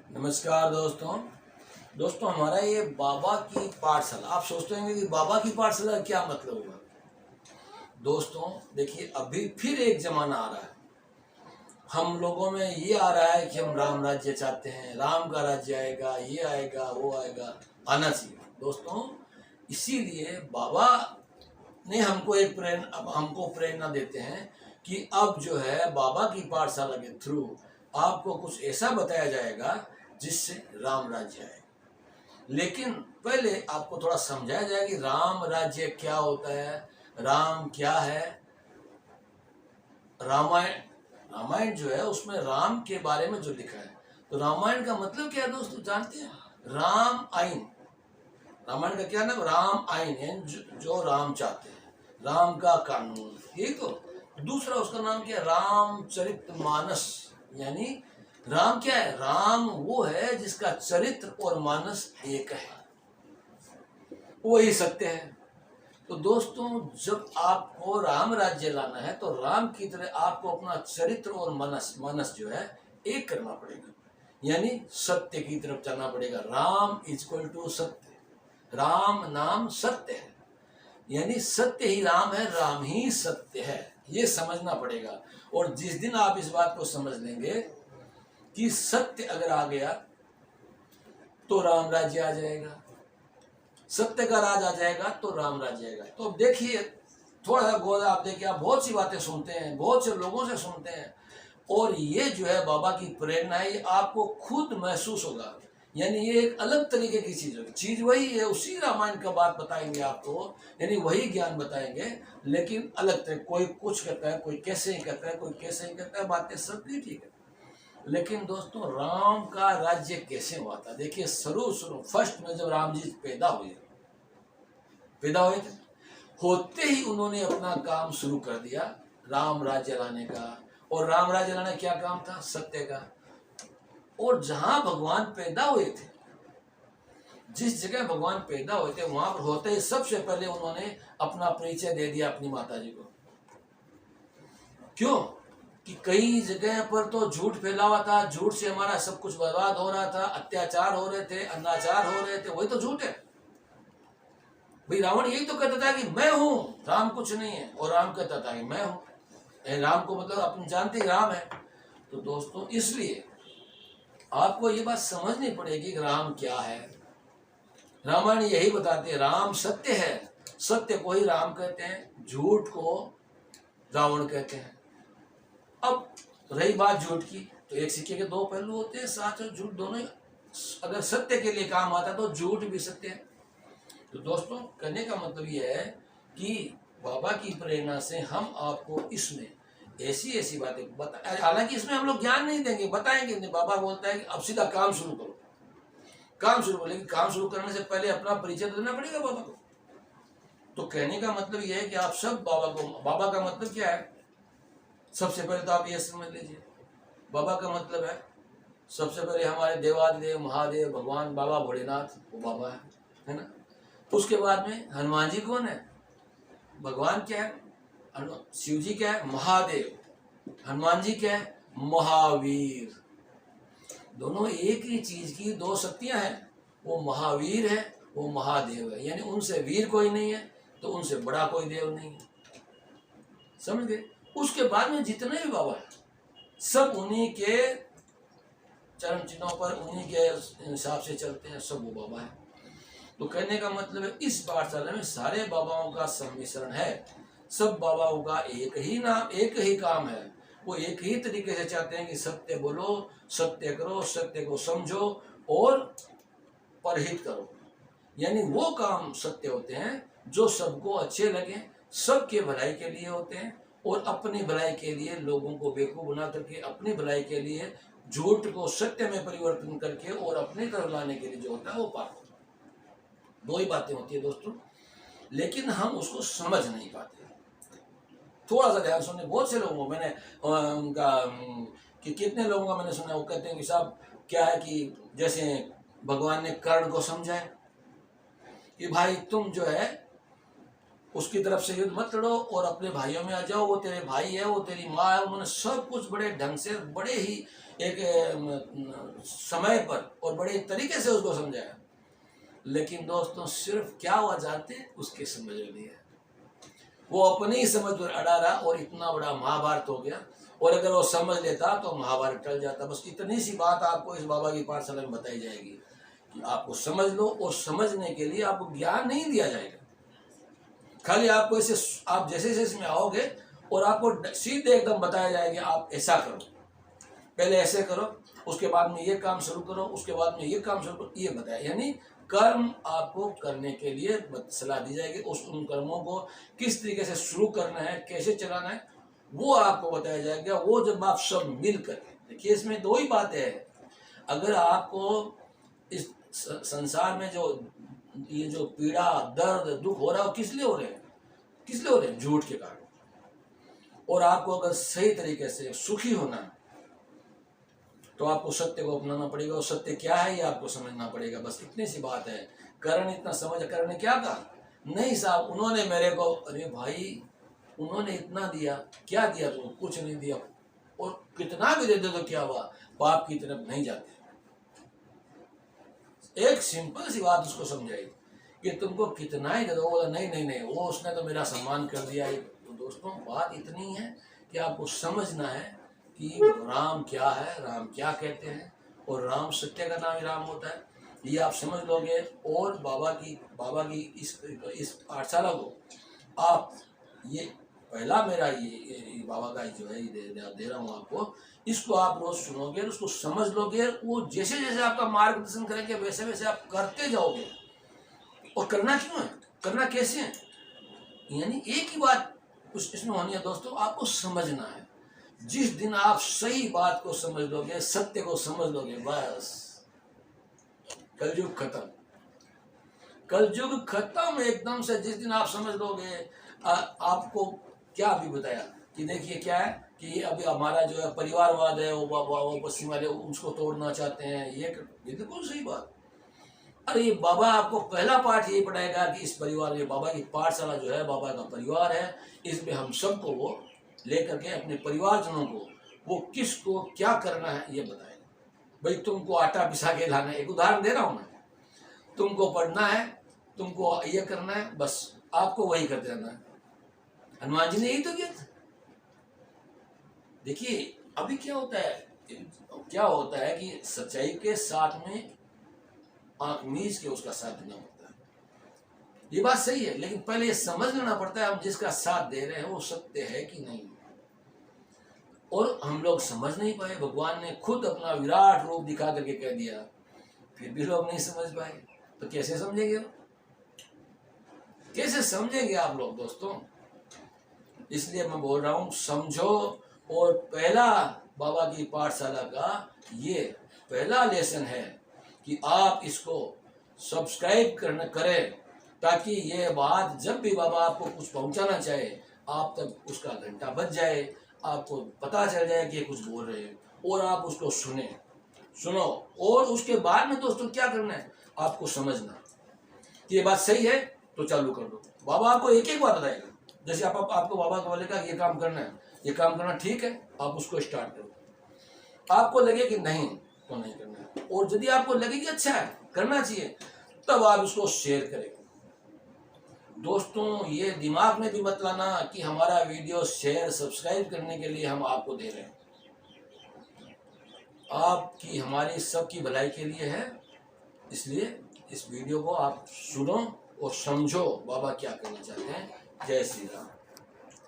नमस्कार दोस्तों हमारा ये बाबा की पाठशाला। आप सोचते होंगे कि बाबा की पाठशाला का क्या मतलब हुआ। दोस्तों देखिए, अभी फिर एक जमाना आ रहा है। हम लोगों में ये आ रहा है कि हम राम राज्य चाहते हैं, राम का राज्य आएगा, ये आएगा, वो आएगा, आना चाहिए। दोस्तों इसीलिए बाबा ने हमको प्रेरणा देते हैं कि अब जो है बाबा की पाठशाला के थ्रू आपको कुछ ऐसा बताया जाएगा जिससे राम राज्य आए। लेकिन पहले आपको थोड़ा समझाया जाए कि राम राज्य क्या होता है, राम क्या है। रामायण जो है उसमें राम के बारे में जो लिखा है, तो रामायण का मतलब क्या है दोस्तों, जानते हैं? राम आइन। रामायण का क्या नाम? राम आइन है, जो राम चाहते हैं, राम का कानून। ये तो दूसरा उसका नाम क्या है? रामचरितमानस। यानी राम क्या है? राम वो है जिसका चरित्र और मानस एक है, वही सत्य है। तो दोस्तों जब आपको राम राज्य लाना है तो राम की तरह आपको अपना चरित्र और मानस जो है एक करना पड़ेगा, यानी सत्य की तरफ जाना पड़ेगा। राम इक्वल टू सत्य, राम नाम सत्य है, यानी सत्य ही राम है, राम ही सत्य है, ये समझना पड़ेगा। और जिस दिन आप इस बात को समझ लेंगे कि सत्य अगर आ गया तो राम राज्य आ जाएगा, सत्य का राज आ जाएगा तो राम राज्य आएगा। तो अब देखिए, थोड़ा सा गौर आप देखिए, आप बहुत सी बातें सुनते हैं, बहुत से लोगों से सुनते हैं, और ये जो है बाबा की प्रेरणा है, ये आपको खुद महसूस होगा। यानी ये एक अलग तरीके की चीज होगी। चीज वही है, उसी रामायण का बात बताएंगे आपको, यानी वही ज्ञान बताएंगे, लेकिन अलग तरह। कोई कुछ कहता है, कोई कैसे ही कहता है, कोई कैसे ही कहता है, बातें सब भी ठीक है। लेकिन दोस्तों राम का राज्य कैसे हुआ था? देखिए, शुरू फर्स्ट में जब राम जी पैदा हुए थे, होते ही उन्होंने अपना काम शुरू कर दिया, राम राज्य लाने का। और राम राज्य लाने क्या काम था? सत्य का। और जहां भगवान पैदा हुए थे, जिस जगह भगवान पैदा हुए थे, वहां पर होते ही सबसे पहले उन्होंने अपना परिचय दे दिया अपनी माता जी को। क्यों? कि कई जगह पर तो झूठ फैला हुआ था, झूठ से हमारा सब कुछ बर्बाद हो रहा था, अत्याचार हो रहे थे, अनाचार हो रहे थे, वही तो झूठ है भाई। रावण यही तो कहता था कि मैं हूं, राम कुछ नहीं है, और राम कहता था कि मैं हूं। राम को मतलब अपन जानते ही राम है। तो दोस्तों इसलिए आपको ये बात समझनी पड़ेगी कि राम क्या है। रामायण यही बताते हैं, राम सत्य है, सत्य को ही राम कहते हैं, झूठ को रावण कहते हैं। अब रही बात झूठ की, तो एक सिक्के के दो पहलू होते हैं, सच और झूठ दोनों ही। अगर सत्य के लिए काम आता तो झूठ भी सत्य है। तो दोस्तों कहने का मतलब यह है कि बाबा की प्रेरणा से हम आपको इसमें ऐसी ऐसी बातें बता, हालांकि इसमें हम लोग ज्ञान नहीं देंगे, बताएंगे नहीं। बाबा बोलता है कि अब सीधा काम शुरू करो, काम शुरू करो, लेकिन काम शुरू करने से पहले अपना परिचय देना पड़ेगा बाबा को। तो कहने का मतलब यह है कि आप सब बाबा का मतलब क्या है? सबसे पहले तो आप ये समझ लीजिए, बाबा का मतलब है सबसे पहले हमारे देवादिदेव महादेव भगवान बाबा भोलेनाथ, वो बाबा है ना। उसके बाद में हनुमान जी कौन है? भगवान क्या है? शिव जी क्या है? महादेव। हनुमान जी क्या है? महावीर। दोनों एक ही चीज की दो शक्तियां हैं, वो महावीर है, वो महादेव है। यानी उनसे वीर कोई नहीं है, तो उनसे बड़ा कोई देव नहीं है। समझ गए? उसके बाद में जितने भी बाबा है, सब उन्हीं के चरण चिन्हों पर, उन्हीं के हिसाब से चलते हैं, सब वो बाबा है। तो कहने का मतलब है इस पाठशाला में सारे बाबाओं का सम्मिश्रण है। सब बाबाओं का एक ही नाम, एक ही काम है। वो एक ही तरीके से चाहते हैं कि सत्य बोलो, सत्य करो, सत्य को समझो और परहित करो। यानी वो काम सत्य होते हैं जो सबको अच्छे लगे, सबके भलाई के लिए होते हैं, और अपनी भलाई के लिए लोगों को बेवकूफ बना करके, अपनी भलाई के लिए झूठ को सत्य में परिवर्तन करके और अपनी तरफ लाने के लिए जो होता है वो पाप होता है। दो ही बातें होती है दोस्तों, लेकिन हम उसको समझ नहीं पाते। थोड़ा सा ध्यान सुनने, बहुत से लोगों को मैंने उनका कि कितने लोगों का मैंने सुना, वो कहते हैं कि साहब क्या है कि जैसे भगवान ने कर्ण को समझाया कि भाई तुम जो है उसकी तरफ से युद्ध मत लड़ो और अपने भाइयों में आ जाओ, वो तेरे भाई है, वो तेरी माँ है। उन्होंने सब कुछ बड़े ढंग से, बड़े ही एक समय पर और बड़े तरीके से उसको समझाया। लेकिन दोस्तों सिर्फ क्या हुआ जानते हैं, उसकी समझ में नहीं है, वो अपनी ही समझ पर अड़ा रहा और इतना बड़ा महाभारत हो गया। और अगर वो समझ लेता तो महाभारत टल जाता। बस इतनी सी बात आपको इस बाबा की पाठशाला में बताई जाएगी कि आपको समझ लो, और समझने के लिए आपको ज्ञान नहीं दिया जाएगा, खाली आपको इसे आप जैसे जैसे इसमें आओगे और आपको सीधे एकदम बताया जाएगा आप ऐसा करो, पहले ऐसे करो, उसके बाद में ये काम शुरू करो, उसके बाद में ये काम शुरू करो, ये बताया। यानी कर्म आपको करने के लिए सलाह दी जाएगी। उन कर्मों को किस तरीके से शुरू करना है, कैसे चलाना है, वो आपको बताया जाएगा। वो जब आप सब मिलकर, देखिए इसमें दो ही बातें हैं। अगर आपको इस संसार में ये जो पीड़ा, दर्द, दुख हो रहा है, किस लिए हो रहे हैं? किस लिए हो रहे हैं? झूठ के कारण। और आपको अगर सही तरीके से सुखी होना है तो आपको सत्य को अपनाना पड़ेगा, और सत्य क्या है ये आपको समझना पड़ेगा। बस इतनी सी बात है। करण इतना समझ, करण ने क्या कहा? नहीं साहब, उन्होंने मेरे को, अरे भाई उन्होंने इतना दिया, क्या दिया? तुमको कुछ नहीं दिया, और कितना भी दे दो तो क्या हुआ? पाप की तरफ नहीं जाते। एक सिंपल सी बात उसको समझाई कि तुमको कितना ही दे दो, बोला नहीं नहीं नहीं, वो उसने तो मेरा सम्मान कर दिया। तो दोस्तों बात इतनी है कि आपको समझना है कि राम क्या है, राम क्या कहते हैं, और राम सत्य का नाम ही राम होता है। ये आप समझ लोगे, और बाबा की इस पाठशाला को आप, ये पहला मेरा ये बाबा का जो है दे रहा हूँ आपको, इसको आप रोज सुनोगे, उसको समझ लोगे, वो जैसे जैसे आपका मार्गदर्शन करेंगे वैसे वैसे आप करते जाओगे। और करना क्यों है, करना कैसे है? यानी एक ही बात कुछ इसमें होनी है दोस्तों, आपको समझना है। जिस दिन आप सही बात को समझ लोगे, सत्य को समझ लोगे, बस कलयुग खत्म। कलयुग खत्म एकदम से। जिस दिन आप समझ लोगे, आपको क्या अभी बताया कि देखिए क्या है कि अभी हमारा जो है परिवारवाद है, वो पश्चिम वाले उसको तोड़ना चाहते हैं, ये बिल्कुल सही बात। अरे ये बाबा आपको पहला पाठ यही पढ़ाएगा कि इस परिवार, ये बाबा की पाठशाला जो है बाबा का परिवार है, इसमें हम सबको वो लेकर के अपने परिवारजनों को वो किसको क्या करना है ये बताएगा। भाई तुमको आटा पिसा के लाना है, एक उदाहरण दे रहा हूँ मैं, तुमको पढ़ना है, तुमको ये करना है, बस आपको वही करते रहना है। हनुमान जी ने यही तो किया था। देखिए अभी क्या होता है कि सच्चाई के साथ में आंख मीच के उसका साथ देना पड़ता है। ये बात सही है, लेकिन पहले ये समझ लेना पड़ता है हम जिसका साथ दे रहे हैं वो सत्य है कि नहीं। और हम लोग समझ नहीं पाए, भगवान ने खुद अपना विराट रूप दिखा करके कह दिया, फिर भी लोग नहीं समझ पाए, तो कैसे समझेंगे? कैसे समझेंगे आप लोग दोस्तों? इसलिए मैं बोल रहा हूं समझो। और पहला बाबा की पाठशाला का ये पहला लेसन है कि आप इसको सब्सक्राइब करें, ताकि ये बात जब भी बाबा आपको कुछ पहुंचाना चाहे आप तक उसका घंटा बज जाए, आपको पता चल जाए कि ये कुछ बोल रहे हैं, और आप उसको सुनो। और उसके बाद में दोस्तों क्या करना है, आपको समझना कि ये बात सही है तो चालू कर दो। बाबा आपको एक एक बात बताएगा। जैसे आपको बाबा को बोलेगा ये काम करना है, ये काम करना ठीक है, आप उसको स्टार्ट करो। आपको लगे कि नहीं तो नहीं करना है, और यदि आपको लगे कि अच्छा है करना चाहिए, तब आप उसको शेयर करें। दोस्तों ये दिमाग में भी मत लाना कि हमारा वीडियो शेयर सब्सक्राइब करने के लिए हम आपको दे रहे हैं, आपकी हमारी सबकी भलाई के लिए है। इसलिए इस वीडियो को आप सुनो और समझो बाबा क्या करना चाहते हैं। जय श्री राम।